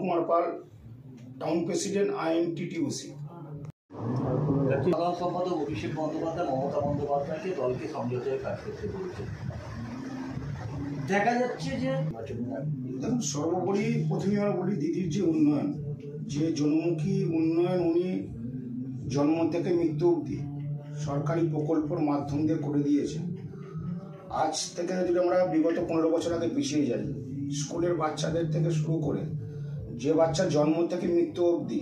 Kumar Pal, town president INTTUC। সাধারণ সম্পাদক অভিষেক বন্দ্যোপাধ্যায় মমতা বন্দ্যোপাধ্যায়কে দলকে সমঝোতায় কাজ করতে বলেছে। দেখা যাচ্ছে যে দেখুন, সর্বোপরি প্রথমে আমরা বলি দিদির যে উন্নয়ন, যে জনমুখী উন্নয়ন উনি জন্ম থেকে মৃত্যু অবধি সরকারি প্রকল্পের মাধ্যম দিয়ে করে দিয়েছে। আজ থেকে যদি আমরা বিগত 15 বছর আগে পিছিয়ে যাই, স্কুলের বাচ্চাদের থেকে শুরু করে যে বাচ্চার জন্ম থেকে মৃত্যু অবধি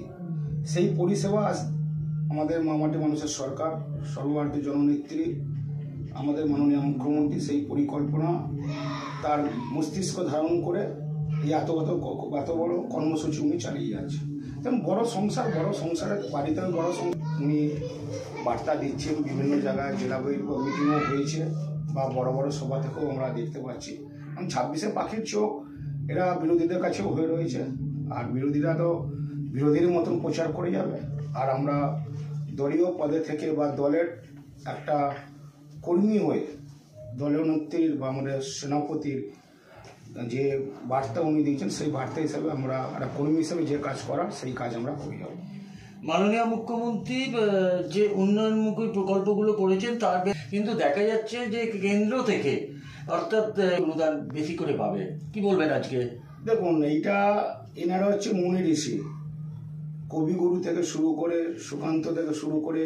সেই পরিষেবা আজ আমাদের মামাটি মানুষের সরকার, সর্বভারতীয় জননেত্রী আমাদের মাননীয় মুখ্যমন্ত্রী সেই পরিকল্পনা তার মস্তিষ্ক ধারণ করে এই এত বড় কর্মসূচি উনি চালিয়ে যাচ্ছে। তেমন বড় সংসারের বাড়িতে উনি বার্তা দিচ্ছেন, বিভিন্ন জায়গায় জেলা মিটিংও হয়েছে বা বড় বড় সভা থেকেও আমরা দেখতে পাচ্ছি। কারণ 26শে পাখির চোখ এরা বিরোধীদের কাছেও হয়ে রয়েছে, আর বিরোধীরা তো বিরোধীর মতন প্রচার করে যাবে, আর আমরা দলীয় পদে থেকে বা দলের একটা কর্মী হয়ে দলীয় নেত্রীর বা আমাদের সেনাপতির যে বার্তা উনি দিয়েছেন সেই বার্তা হিসাবে আমরা একটা কর্মী হিসাবে যে কাজ করার সেই কাজ আমরা করে যাব। মাননীয় মুখ্যমন্ত্রী যে উন্নয়নমুখী প্রকল্পগুলো করেছেন তার কিন্তু দেখা যাচ্ছে যে কেন্দ্র থেকে অর্থাৎ অনুদান বেশি করে পাবে, কি বলবেন আজকে? দেখুন, এইটা এনারা হচ্ছে মুনি ঋষি, কবিগুরু থেকে শুরু করে সুকান্ত থেকে শুরু করে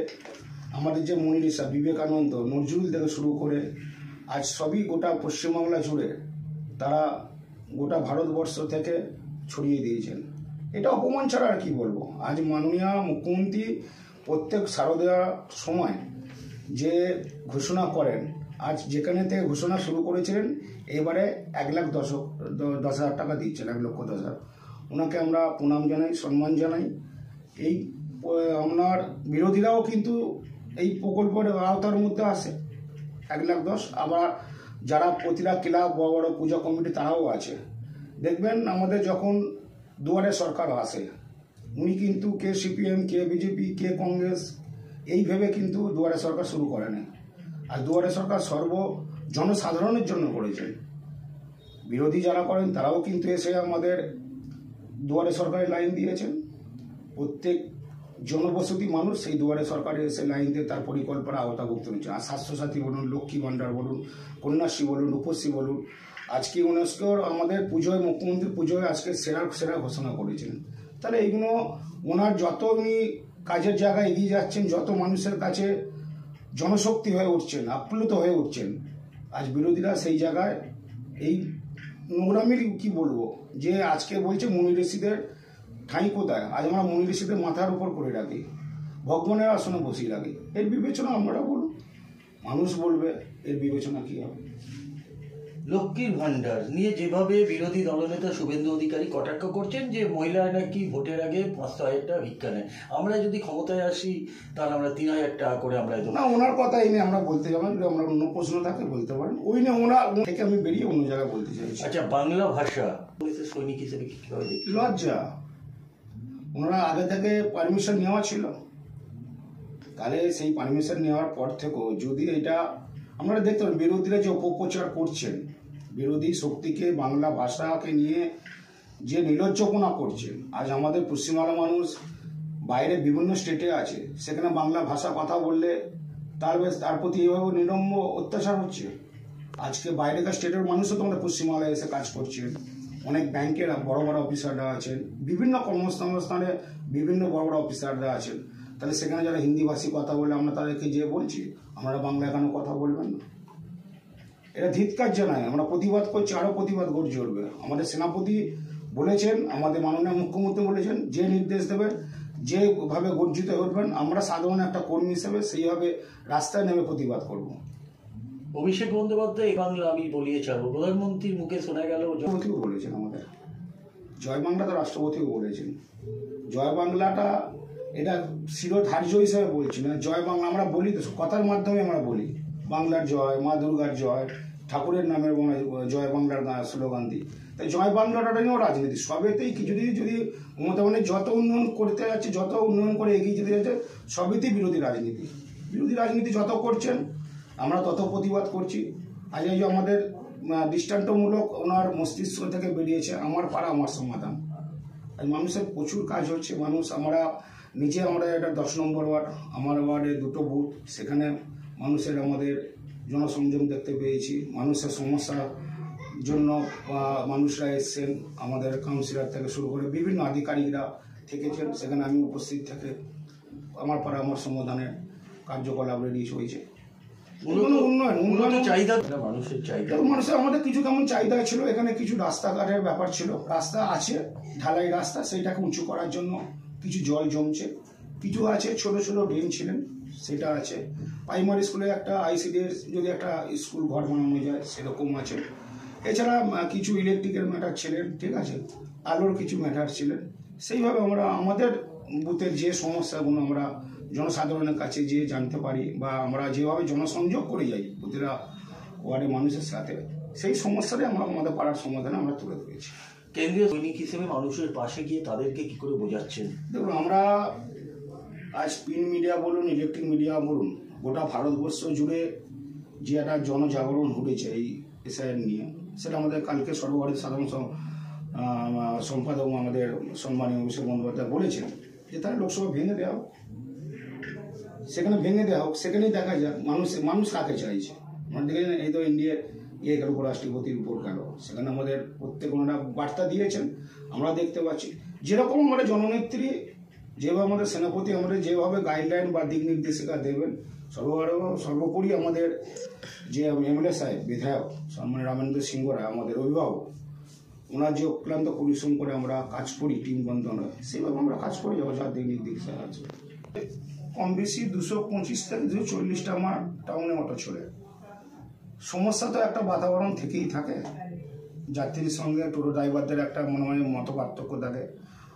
আমাদের যে মুনি ঋষি বিবেকানন্দ, নজরুল থেকে শুরু করে আজ সবই গোটা পশ্চিমবাংলা জুড়ে তারা গোটা ভারতবর্ষ থেকে ছড়িয়ে দিয়েছেন। এটা অপমান ছাড়া আর কি বলবো। আজ মাননীয় মুখ্যমন্ত্রী প্রত্যেক শারদীয়ার সময় যে ঘোষণা করেন, আজ যেখানে থেকে ঘোষণা শুরু করেছিলেন এবারে 1,10,000 টাকা দিচ্ছেন, 1,10,000। ওনাকে আমরা প্রণাম জানাই, সম্মান জানাই। এই আপনার বিরোধীরাও কিন্তু এই প্রকল্পের আওতার মধ্যে আসে 1,10,000। আবার যারা প্রতিটা ক্লাব বড় বড় পূজা কমিটি তারাও আছে। দেখবেন আমাদের যখন দুয়ারে সরকার আসে, উনি কিন্তু কে CPM, কে BJP, কে কংগ্রেস এইভাবে কিন্তু দুয়ারে সরকার শুরু করেন। আর দুয়ারে সরকার জনসাধারণের জন্য করেছেন। বিরোধী যারা করেন তারাও কিন্তু এসে আমাদের দুয়ারে সরকারের লাইন দিয়েছেন। প্রত্যেক জনবসতি মানুষ সেই দুয়ারে সরকারে এসে লাইন দিয়ে তার পরিকল্পনা আওতাভুক্ত হয়েছে। আর স্বাস্থ্যসাথী বলুন, লক্ষ্মী ভাণ্ডার বলুন, কন্যাশ্রী বলুন, রূপশ্রী বলুন। আজকে ইউনেস্কোর আমাদের পুজোয়, মুখ্যমন্ত্রীর পুজোয় আজকে সেরা ঘোষণা করেছেন। তাহলে এইগুলো ওনার যত উনি কাজের জায়গায় এগিয়ে যাচ্ছেন, যত মানুষের কাছে জনশক্তি হয়ে উঠছেন, আপ্লুত হয়ে উঠছেন, আজ বিরোধীরা সেই জায়গায় এই নোংরামির কি বলবো, যে আজকে বলছে মুনি ঋষিদের ঠাঁই কোথায়। আজ আমরা মুনি ঋষিদের মাথার উপর করে রাখি, ভগবানের আসনে বসিয়ে রাখি। এর বিবেচনা আমরা বলুন, মানুষ বলবে এর বিবেচনা কি হবে। লক্ষ্মীর ভাণ্ডার নিয়ে যেভাবে বিরোধী দলনেতা শুভেন্দু অধিকারী কটাক্ষ করছেন যে মহিলারা নাকি ভোটের আগে 500,000 টাকা ভিক্ষা নেয়, আমরা যদি ক্ষমতায় আসি তাহলে আমরা 3,000 টাকা করে আমরা না, ওনার কথা এই নিয়ে আমরা বলতে যাবো। যদি আমরা অন্য প্রশ্ন থাকে বলতে পারেন, ওই নিয়ে ওনার থেকে আমি বেরিয়ে অন্য জায়গায় বলতে চাইছি। আচ্ছা, বাংলা ভাষা সৈনিক হিসেবে কিভাবে দেখি? লজ্জা। ওনারা আগে থেকে পারমিশন নেওয়া ছিল, তাহলে সেই পারমিশন নেওয়ার পর থেকেও যদি এটা আমরা দেখতে পাই বিরোধীরা যে অপপ্রচার করছেন, বিরোধী শক্তিকে বাংলা ভাষাকে নিয়ে যে নির্লজ্জপনা করছেন। আজ আমাদের পশ্চিমবাংলা মানুষ বাইরে বিভিন্ন স্টেটে আছে, সেখানে বাংলা ভাষা কথা বললে তার প্রতি এইভাবে নিরম্ব অত্যাচার হচ্ছে। আজকে বাইরেকার স্টেটের মানুষও তো আমাদের পশ্চিমবাংলায় এসে কাজ করছেন। অনেক ব্যাংকের বড় বড় অফিসাররা আছেন, বিভিন্ন কর্মসংস্থানে বিভিন্ন বড় বড় অফিসাররা আছেন। তাহলে সেখানে যারা হিন্দিভাষী কথা বলে আমরা তাদেরকে যে বলছি আমরা বাংলা এখানে কথা বলবেন না, এটা ধিক্কার জানায়। আমরা প্রতিবাদ করছি, আরও প্রতিবাদ গড়ে উঠবে। আমাদের সেনাপতি বলেছেন, আমাদের মাননীয় মুখ্যমন্ত্রী বলেছেন, যে নির্দেশ দেবে যেভাবে গর্জিত হয়ে উঠবেন, আমরা সাধারণ একটা কর্মী হিসেবে সেইভাবে রাস্তায় নেমে প্রতিবাদ করব। অভিষেক বন্দ্যোপাধ্যায় বাংলা আমি বলিয়ে ছাড়বো, প্রধানমন্ত্রীর মুখে শোনা গেল। রাষ্ট্রপতিও বলেছেন, আমাদের জয় বাংলা তো রাষ্ট্রপতিও বলেছেন। জয় বাংলাটা এটা শিরোধার্য হিসেবে বলছি না, জয় বাংলা আমরা বলি তো কথার মাধ্যমে আমরা বলি। বাংলার জয়, মা দুর্গার জয়, ঠাকুরের নামের জয় বাংলার স্লোগান দিই। তাই জয় বাংলাটা নিয়েও রাজনীতি সবেতেই যদি মমতা মানে যত উন্নয়ন করতে যাচ্ছে, যত উন্নয়ন করে এগিয়ে যেতে যাচ্ছে, সবেতেই বিরোধী রাজনীতি যত করছেন আমরা তত প্রতিবাদ করছি। আজ এই যে আমাদের দৃষ্টান্তমূলক ওনার মস্তিষ্ক থেকে বেরিয়েছে আমার পাড়া আমার সমাধান। আর মানুষের প্রচুর কাজ হচ্ছে। আমরা এটা 10 নম্বর ওয়ার্ড, আমার ওয়ার্ডে 2টো বুথ, সেখানে আমাদের জনসংযোগ দেখতে পেয়েছি। মানুষের সমস্যার জন্য মানুষরা এসছেন, আমাদের কাউন্সিলর থেকে শুরু করে বিভিন্ন আধিকারিকরা থেকেছেন, সেখানে আমি উপস্থিত থেকে আমার পরামর্শ সমাধানের কার্যকলাপ রেডি হয়েছে। মানুষের আমাদের কিছু কেমন চাহিদা ছিল, এখানে কিছু রাস্তাঘাটের ব্যাপার ছিল, রাস্তা আছে ঢালাই রাস্তা, সেইটাকে উঁচু করার জন্য কিছু জল জমছে, কিছু আছে ছোট ছোট ড্রেন ছিলেন, সেটা আছে। প্রাইমারি স্কুলে একটা আইসিডিএস যদি একটা স্কুল ঘর বানানো যায় সেরকম আছে। এছাড়া কিছু ইলেকট্রিকের ম্যাটার ছিলেন, ঠিক আছে, আলোর কিছু ম্যাটার ছিলেন। সেইভাবে আমরা আমাদের বুথের যে সমস্যাগুলো আমরা জনসাধারণের কাছে যে জানতে পারি বা আমরা যেভাবে জনসংযোগ করে যাই প্রতিটা ওয়ার্ডের মানুষের সাথে, সেই সমস্যাটাই আমরা আমাদের পাড়ার সমাধানে আমরা তুলে ধরেছি। কেন্দ্রীয় সৈনিক হিসেবে মানুষের পাশে গিয়ে তাদেরকে কি করে বোঝাচ্ছেন? দেখুন, আমরা আজ প্রিন্ট মিডিয়া বলুন, ইলেকট্রিক মিডিয়া বলুন, গোটা ভারতবর্ষ জুড়ে যে একটা জনজাগরণ ঘটেছে এই এসআইআর নিয়ে, সেটা আমাদের কালকে সর্বভারতীয় সাধারণ সম্পাদক আমাদের সম্মানীয় অভিষেক বন্দ্যোপাধ্যায় বলেছেন যে তারা লোকসভা ভেঙে দেওয়া হোক, সেখানে ভেঙে দেওয়া হোক, সেখানেই দেখা যাক মানুষ কাকে চাইছে। মানে দেখেছেন, এই তো ইন্ডিয়ার গেল উপরাষ্ট্রপতির উপর গেল, সেখানে আমাদের প্রত্যেক ওনারা বার্তা দিয়েছেন, আমরা দেখতে পাচ্ছি। যেরকম আমাদের জননেত্রী, যেভাবে আমাদের সেনাপতি আমাদের যেভাবে গাইডলাইন বা দিক নির্দেশিকা দেবেন, সর্বোপরি আমাদের যে এমএলএ সাহেব, বিধায়ক সম্মানীয় রামেন্দ্র সিংহ রায়, আমাদের অভিভাবক, ওনার যে অক্লান্ত পরিশ্রম করে আমরা কাজ করি, টিম বন্ধন হয়, সেভাবে আমরা কাজ করে যাবো যার দিক নির্দেশিকা আছে। কম বেশি 225 থেকে 240টা আমার টাউনে অটো চলে। সমস্যা তো একটা বাতাবরণ থেকেই থাকে, যাত্রীর সঙ্গে টোটো ড্রাইভারদের একটা মনে হয় মত পার্থক্য থাকে।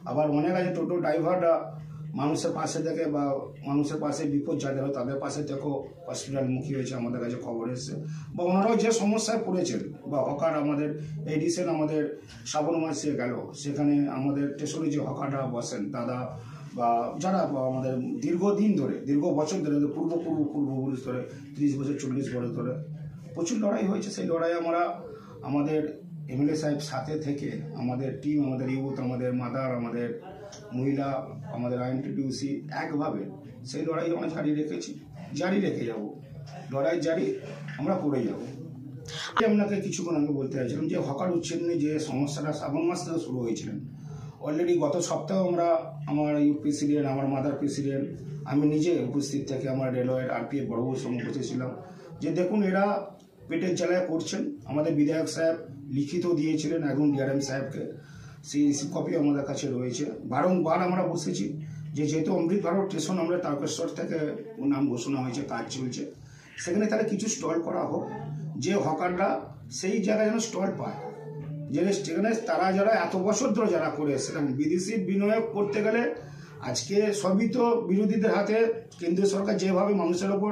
আবার অনেক আছে টোটো ড্রাইভাররা মানুষের পাশে থেকে বা মানুষের পাশে বিপদ যাদের হয় তাদের পাশে থেকেও হসপিটালমুখী হয়েছে, আমাদের কাছে খবর এসছে। বা ওনারাও যে সমস্যায় পড়েছেন, বা হকার আমাদের এই রিসেন্ট আমাদের শ্রাবণ মাসে গেল, সেখানে আমাদের স্টেশনে যে হকাররা বসেন দাদা বা যারা আমাদের দীর্ঘদিন ধরে, দীর্ঘ বছর ধরে, পূর্বপুরুষ ধরে 30 বছর 40 বছর ধরে প্রচুর লড়াই হয়েছে। সেই লড়াই আমরা আমাদের এমএলএ সাহেব সাথে থেকে আমাদের টিম, আমাদের ইউথ, আমাদের মাদার, আমাদের মহিলা, আমাদের আইএনটিটিউসি একভাবে সেই লড়াই আমরা জারি রেখেছি, জারি রেখে যাব, লড়াই জারি আমরা করে যাব। আপনাকে কিছুক্ষণ আগে বলতে চাইছিলাম যে হকার উচ্ছেদ নিয়ে যে সমস্যাটা শ্রাবণ মাস থেকে শুরু হয়েছিলেন, অলরেডি গত সপ্তাহে আমরা আমার ইউথ প্রেসিডেন্ট, আমার মাদার প্রেসিডেন্ট, আমি নিজে উপস্থিত থেকে আমার রেলওয়ের আরপিএফ বড়বাবুর সঙ্গে বসেছিলাম যে দেখুন এরা পেটের জ্বালায় করছেন। আমাদের বিধায়ক সাহেব লিখিত দিয়েছিলেন একদম ডিআরএম সাহেবকে, সেই কপি আমাদের কাছে রয়েছে। বারংবার আমরা বসেছি যে যেহেতু অমৃত ভারত স্টেশন আমরা তারকেশ্বর থেকে নাম ঘোষণা হয়েছে, কাজ চলছে, সেখানে তাহলে কিছু স্টল করা হোক, যে হকাররা সেই জায়গায় যেন স্টল পায়, যে সেখানে তারা যারা এত বছর ধরে যারা করে এসেছিলেন। বিদেশি বিনিয়োগ করতে গেলে আজকে সবই তো বিরোধীদের হাতে, কেন্দ্রীয় সরকার যেভাবে মানুষের ওপর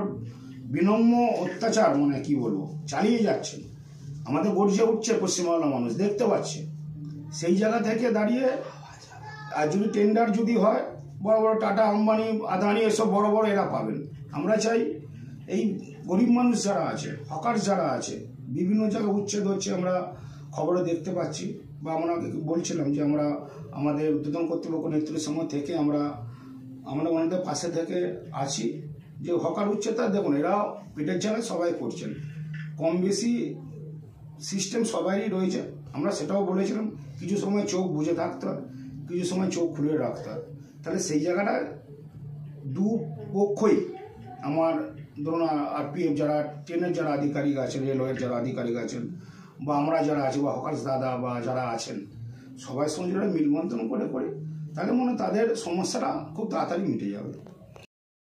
বিনম্র অত্যাচার মানে কি বলবো চালিয়ে যাচ্ছে, আমাদের গর্জে উঠছে পশ্চিমবাংলার মানুষ দেখতে পাচ্ছে। সেই জায়গা থেকে দাঁড়িয়ে আর যদি টেন্ডার যদি হয়, বড় বড় টাটা, আম্বানি, আদানি এসব বড় বড় এরা পাবেন। আমরা চাই এই গরিব মানুষ যারা আছে, হকার যারা আছে, বিভিন্ন জায়গায় উচ্ছেদ হচ্ছে, আমরা খবরে দেখতে পাচ্ছি। বা আমরা বলছিলাম যে আমরা আমাদের উদ্বোধন কর্তৃপক্ষ নেতৃত্বের সময় থেকে আমরা ওনাদের পাশে থেকে আছি। যে হকার উচ্ছেদটা দেখুন, এরা পেটের জ্বালায় সবাই করছেন, কম বেশি সিস্টেম সবারই রয়েছে। আমরা সেটাও বলেছিলাম কিছু সময় চোখ বুজে থাকতে হয়, কিছু সময় চোখ খুলে রাখতে হয়। তাহলে সেই জায়গাটা দুপক্ষই, আমার ধরুন আরপিএফ যারা, ট্রেনের যারা আধিকারিক আছেন, রেলওয়ের যারা আধিকারিক আছেন, বা আমরা যারা আছি, বা হকার্স দাদা বা যারা আছেন, সবাই সঙ্গে যারা মিলবন্ধন করে তাহলে মনে তাদের সমস্যাটা খুব তাড়াতাড়ি মিটে যাবে।